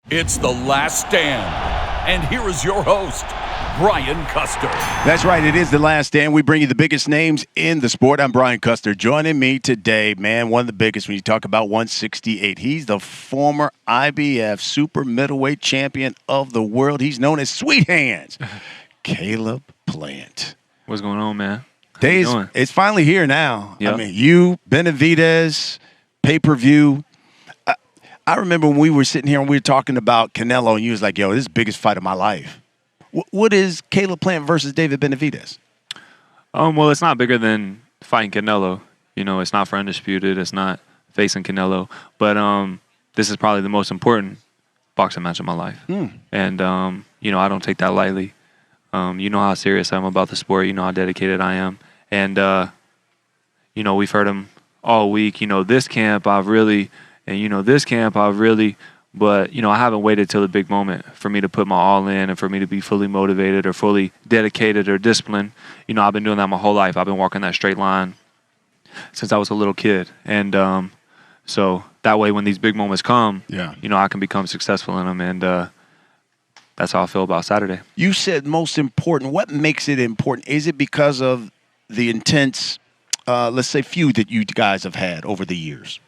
It's The Last Stand. And here is your host, Brian Custer. That's right. It is The Last Stand. We bring you the biggest names in the sport. I'm Brian Custer. Joining me today, man, one of the biggest when you talk about 168. He's the former IBF super middleweight champion of the world. He's known as Sweet Hands. Caleb Plant. What's going on, man? It's finally here now. Yep. I mean, you, Benavidez, pay-per-view. I remember when we were sitting here and we were talking about Canelo, and you was like, yo, this is the biggest fight of my life. What is Caleb Plant versus David Benavidez? Well, it's not bigger than fighting Canelo. You know, it's not for undisputed. It's not facing Canelo. But this is probably the most important boxing match of my life. And, you know, I don't take that lightly. You know how serious I am about the sport. You know how dedicated I am. And, you know, we've heard him all week. You know, this camp I've really... And, you know, this camp, but, you know, I haven't waited till the big moment for me to put my all in and for me to be fully motivated or fully dedicated or disciplined. You know, I've been doing that my whole life. I've been walking that straight line since I was a little kid. And so that way when these big moments come, you know, I can become successful in them. And that's how I feel about Saturday. You said most important. What makes it important? Is it because of the intense, let's say, feud that you guys have had over the years?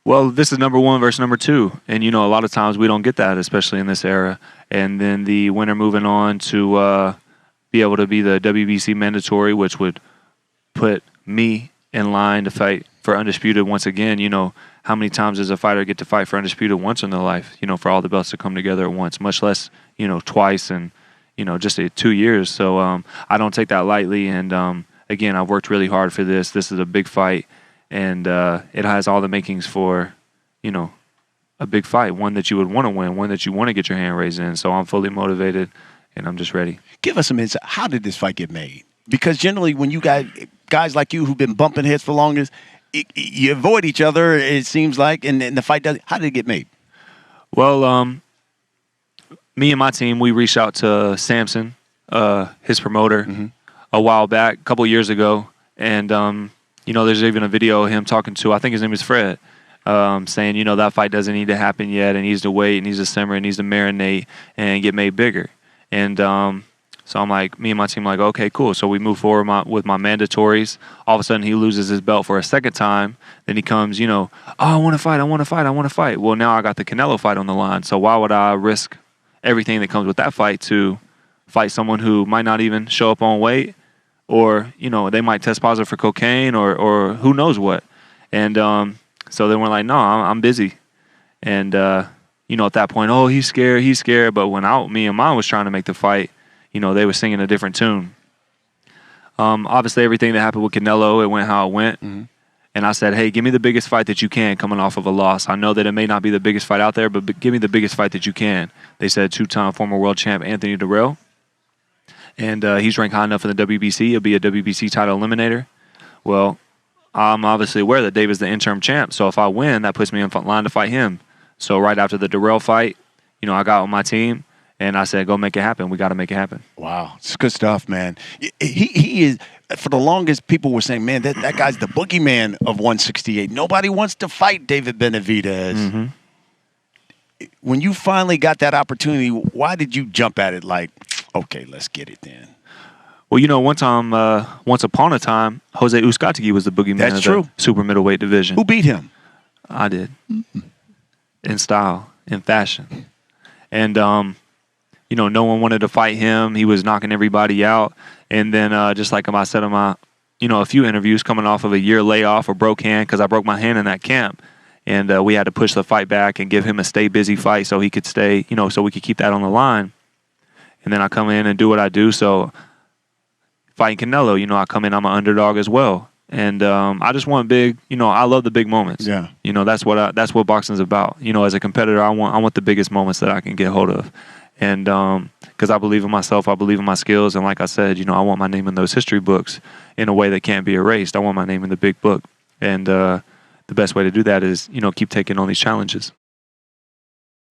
Well, this is number one versus number two. And, you know, a lot of times we don't get that, especially in this era. And then the winner moving on to be able to be the WBC mandatory, which would put me in line to fight for undisputed once again. You know, how many times does a fighter get to fight for undisputed once in their life, you know, for all the belts to come together at once, much less, you know, twice in, you know, just 2 years. So I don't take that lightly. And, again, I've worked really hard for this. This is a big fight. And it has all the makings for, you know, a big fight, one that you would want to win, one that you want to get your hand raised in. So I'm fully motivated, and I'm just ready. Give us some insight. How did this fight get made? Because generally when you guys like you who've been bumping heads for longest, you avoid each other, it seems like, and the fight doesn't. How did it get made? Well, me and my team, we reached out to Samson, his promoter, a while back, a couple years ago, and you know, there's even a video of him talking to, I think his name is Fred, saying, you know, that fight doesn't need to happen yet. It needs to wait. It needs to simmer. It needs to marinate and get made bigger. And so I'm like, me and my team like, okay, cool. So we move forward with my mandatories. All of a sudden he loses his belt for a second time. Then he comes, you know, oh, I want to fight. Well, now I got the Canelo fight on the line. So why would I risk everything that comes with that fight to fight someone who might not even show up on weight? Or, you know, they might test positive for cocaine or who knows what. And so then we're like, no, I'm busy. And, you know, at that point, oh, he's scared. But when me and mine was trying to make the fight, you know, they were singing a different tune. Obviously, everything that happened with Canelo, it went how it went. And I said, hey, give me the biggest fight that you can coming off of a loss. I know that it may not be the biggest fight out there, but give me the biggest fight that you can. They said two-time former world champ Anthony Durrell. And he's ranked high enough in the WBC. He'll be a WBC title eliminator. Well, I'm obviously aware that David's the interim champ. So if I win, that puts me in line to fight him. So right after the Durrell fight, you know, I got with my team, and I said, go make it happen. We got to make it happen. Wow. It's good stuff, man. He is, for the longest, people were saying, man, that guy's the boogeyman of 168. Nobody wants to fight David Benavidez. When you finally got that opportunity, why did you jump at it like, okay, let's get it then? Well, you know, once upon a time, Jose Uzcategui was the boogeyman of the super middleweight division. Who beat him? I did. In style, in fashion. And, you know, no one wanted to fight him. He was knocking everybody out. And then just like I said in my, you know, a few interviews coming off of a year layoff or broke hand because I broke my hand in that camp. And we had to push the fight back and give him a stay busy fight so he could stay, you know, so we could keep that on the line. And then I come in and do what I do. So fighting Canelo, you know, I come in, I'm an underdog as well. And I just want big, you know, I love the big moments. Yeah. You know, that's what boxing's about. You know, as a competitor, I want the biggest moments that I can get hold of. And because I believe in myself, I believe in my skills. And like I said, you know, I want my name in those history books in a way that can't be erased. I want my name in the big book. And the best way to do that is, you know, keep taking on these challenges.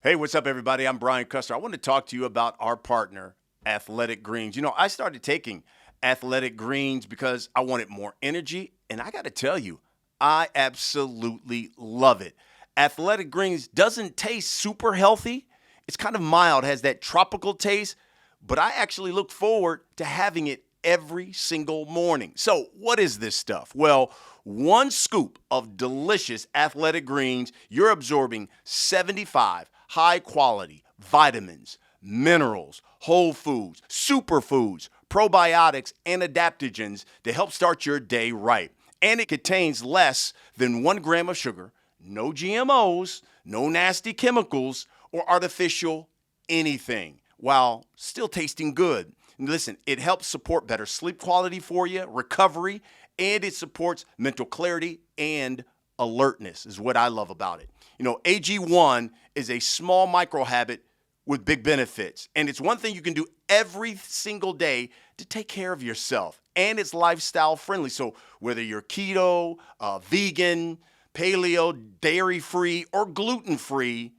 Hey, what's up, everybody? I'm Brian Custer. I want to talk to you about our partner, Athletic Greens. You know, I started taking Athletic Greens because I wanted more energy, and I got to tell you, I absolutely love it. Athletic Greens doesn't taste super healthy. It's kind of mild, has that tropical taste, but I actually look forward to having it every single morning. So what is this stuff? Well, 1 scoop of delicious Athletic Greens, you're absorbing 75 high-quality vitamins, minerals, whole foods, superfoods, probiotics, and adaptogens to help start your day right. And it contains less than 1 gram of sugar, no GMOs, no nasty chemicals, or artificial anything, while still tasting good. And listen, it helps support better sleep quality for you, recovery, and it supports mental clarity and alertness is what I love about it. You know, AG1 is a small micro habit with big benefits. And it's one thing you can do every single day to take care of yourself. And it's lifestyle friendly. So whether you're keto, vegan, paleo, dairy-free, or gluten-free,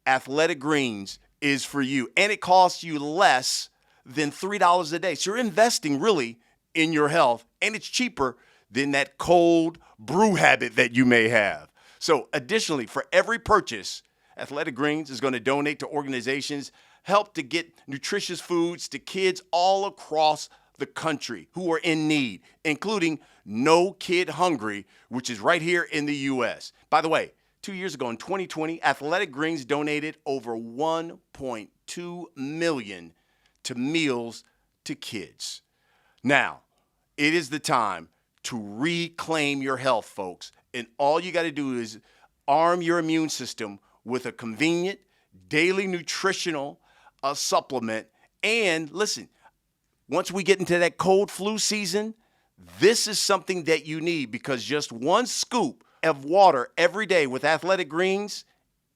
Athletic Greens is for you. And it costs you less than $3 a day. So you're investing really in your health, and it's cheaper than that cold brew habit that you may have. So additionally, for every purchase, Athletic Greens is going to donate to organizations, help to get nutritious foods to kids all across the country who are in need, including No Kid Hungry, which is right here in the U.S. By the way, 2 years ago in 2020, Athletic Greens donated over $1.2 million to meals to kids. Now, it is the time to reclaim your health, folks. And all you got to do is arm your immune system with a convenient daily nutritional supplement. And listen, once we get into that cold flu season, this is something that you need, because just 1 scoop of water every day with Athletic Greens,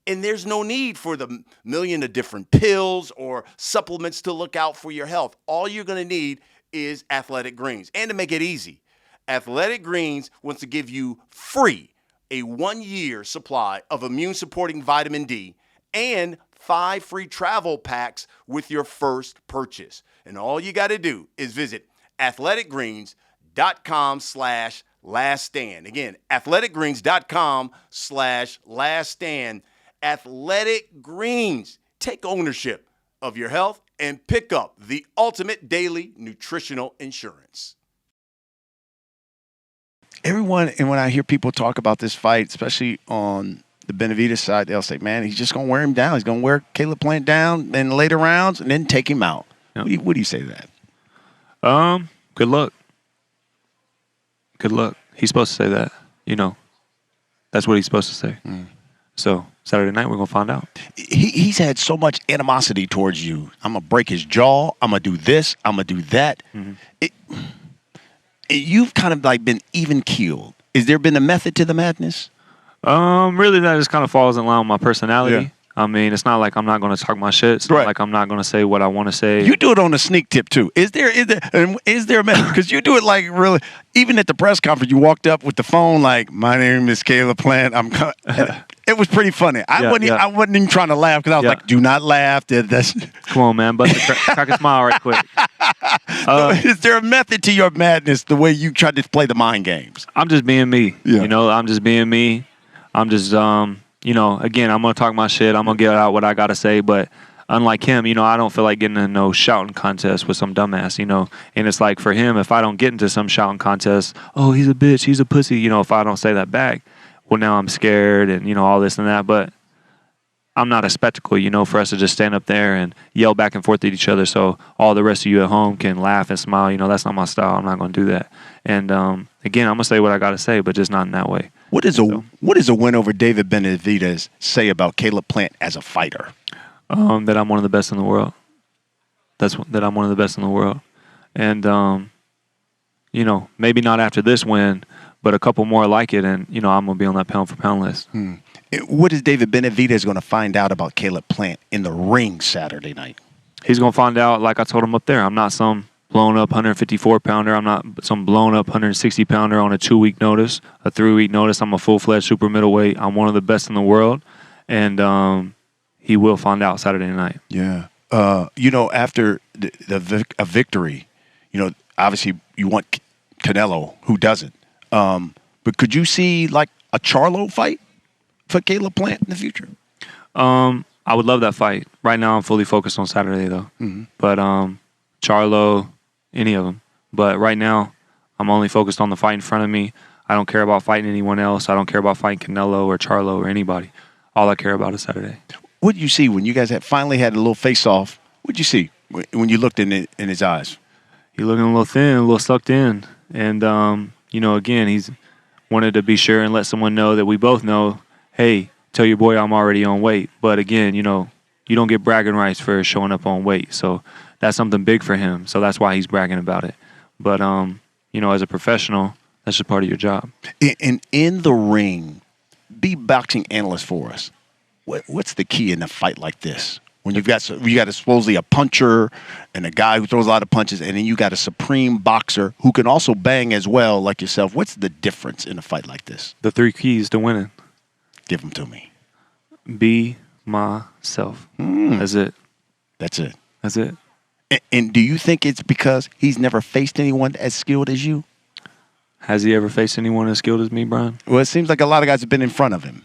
and there's no need for the million of different pills or supplements to look out for your health. All you're going to need is Athletic Greens. And to make it easy, Athletic Greens wants to give you free a 1-year supply of immune-supporting vitamin D and 5 free travel packs with your first purchase. And all you got to do is visit athleticgreens.com/laststand. Again, athleticgreens.com/laststand. Athletic Greens. Take ownership of your health and pick up the ultimate daily nutritional insurance. Everyone, and when I hear people talk about this fight, especially on the Benavidez side, they'll say, man, he's just going to wear him down. He's going to wear Caleb Plant down in later rounds and then take him out. Yep. What do you say to that? Good luck. Good luck. He's supposed to say that. You know, that's what he's supposed to say. So Saturday night, we're going to find out. He's had so much animosity towards you. I'm going to break his jaw. I'm going to do this. I'm going to do that. You've kind of like been even keeled. Has there been a method to the madness? Really, that just kind of falls in line with my personality. Yeah. I mean, it's not like I'm not going to talk my shit. It's not like I'm not going to say what I want to say. You do it on a sneak tip too. Is there a method? Because you do it like really. Even at the press conference, you walked up with the phone like, "My name is Caleb Plant. I'm." It was pretty funny. I wasn't even trying to laugh because I was like, "Do not laugh." Come on, man, bust crack a smile right quick. Is there a method to your madness? The way you try to play the mind games? I'm just being me. Yeah. You know, I'm just being me. I'm just you know, again, I'm going to talk my shit. I'm going to get out what I got to say. But unlike him, you know, I don't feel like getting in no shouting contest with some dumbass, you know. And it's like for him, if I don't get into some shouting contest, oh, he's a bitch, he's a pussy, you know, if I don't say that back, well, now I'm scared and, you know, all this and that. But I'm not a spectacle, you know, for us to just stand up there and yell back and forth at each other so all the rest of you at home can laugh and smile. You know, that's not my style. I'm not going to do that. And, again, I'm going to say what I got to say, but just not in that way. What does a win over David Benavidez say about Caleb Plant as a fighter? That I'm one of the best in the world. That I'm one of the best in the world. And, you know, maybe not after this win, but a couple more like it, and, you know, I'm going to be on that pound-for-pound list. What is David Benavidez going to find out about Caleb Plant in the ring Saturday night? He's going to find out, like I told him up there, I'm not some blown-up 154-pounder. I'm not some blown-up 160-pounder on a 2-week notice, a 3-week notice. I'm a full-fledged super middleweight. I'm one of the best in the world, and he will find out Saturday night. Yeah. You know, after a victory, you know, obviously you want Canelo, who doesn't. But could you see, like, a Charlo fight? for Caleb Plant in the future? I would love that fight. Right now, I'm fully focused on Saturday, though. Mm-hmm. But Charlo, any of them. But right now, I'm only focused on the fight in front of me. I don't care about fighting anyone else. I don't care about fighting Canelo or Charlo or anybody. All I care about is Saturday. What did you see when you guys finally had a little face-off? What did you see when you looked in his eyes? He looking a little thin, a little sucked in. And, again, he's wanted to be sure and let someone know that we both know, hey, tell your boy I'm already on weight. But, again, you don't get bragging rights for showing up on weight. So that's something big for him. So that's why he's bragging about it. But, as a professional, that's just part of your job. And in the ring, be boxing analyst for us. What's the key in a fight like this? When you got supposedly a puncher and a guy who throws a lot of punches, and then you got a supreme boxer who can also bang as well, like yourself. What's the difference in a fight like this? The 3 keys to winning. Give them to me. Be myself. That's it. That's it. That's it. And do you think it's because he's never faced anyone as skilled as you? Has he ever faced anyone as skilled as me, Brian? Well, it seems like a lot of guys have been in front of him.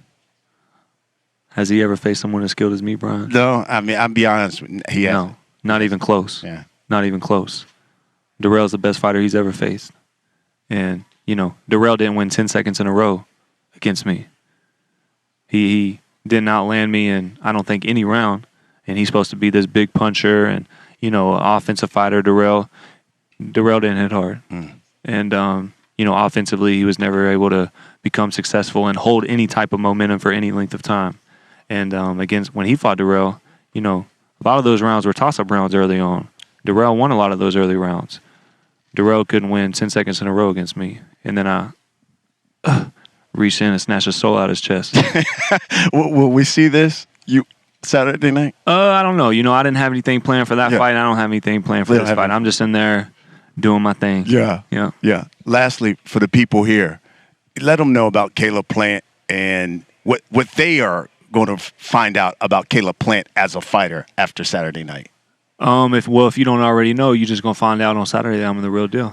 Has he ever faced someone as skilled as me, Brian? No, I mean, I'll be honest. He hasn't. No, not even close. Yeah. Not even close. Darrell's the best fighter he's ever faced. And, Darrell didn't win 10 seconds in a row against me. He didn't outland me in, I don't think, any round. And he's supposed to be this big puncher and, offensive fighter, Darrell. Darrell didn't hit hard. And, offensively, he was never able to become successful and hold any type of momentum for any length of time. And when he fought Darrell, a lot of those rounds were toss-up rounds early on. Darrell won a lot of those early rounds. Darrell couldn't win 10 seconds in a row against me. And then I reached in and snatched his soul out of his chest. Will we see this Saturday night? I don't know. I didn't have anything planned for that fight. I don't have anything planned for this fight. I'm just in there doing my thing. Yeah. Lastly, for the people here, let them know about Caleb Plant and what they are going to find out about Caleb Plant as a fighter after Saturday night. If you don't already know, you're just going to find out on Saturday that I'm the real deal.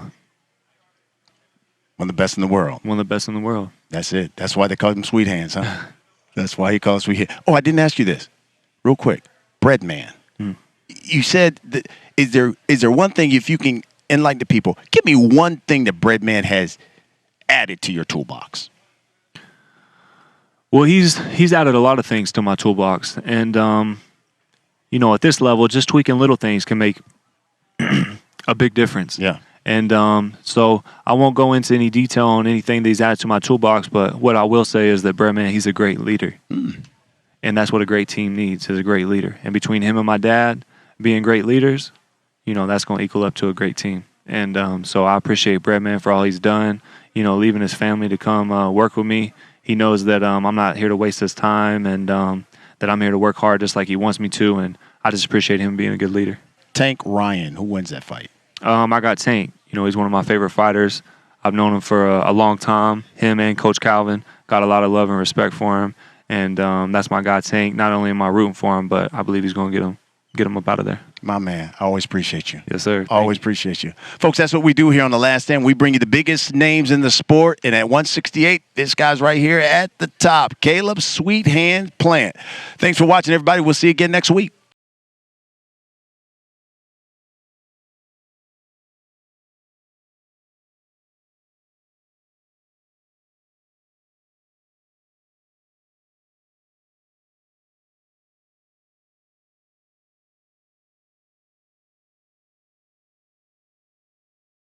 One of the best in the world. One of the best in the world. That's it. That's why they call him Sweet Hands, huh? That's why he calls Sweet Hands. Oh, I didn't ask you this. Real quick. Bread Man. You said, is there one thing, if you can enlighten the people, give me one thing that Bread Man has added to your toolbox. Well, he's added a lot of things to my toolbox. And, at this level, just tweaking little things can make a big difference. Yeah. And so I won't go into any detail on anything that he's added to my toolbox, but what I will say is that Breadman, he's a great leader. And that's what a great team needs, is a great leader. And between him and my dad being great leaders, that's going to equal up to a great team. And so I appreciate Breadman for all he's done, leaving his family to come work with me. He knows that I'm not here to waste his time and that I'm here to work hard just like he wants me to. And I just appreciate him being a good leader. Tank Ryan, who wins that fight? I got Tank. He's one of my favorite fighters. I've known him for a long time. Him and Coach Calvin, got a lot of love and respect for him. And that's my guy, Tank. Not only am I rooting for him, but I believe he's going to get him up out of there. My man, I always appreciate you. Yes, sir. Always appreciate you. Folks, that's what we do here on The Last Stand. We bring you the biggest names in the sport. And at 168, this guy's right here at the top, Caleb Sweet Hands Plant. Thanks for watching, everybody. We'll see you again next week.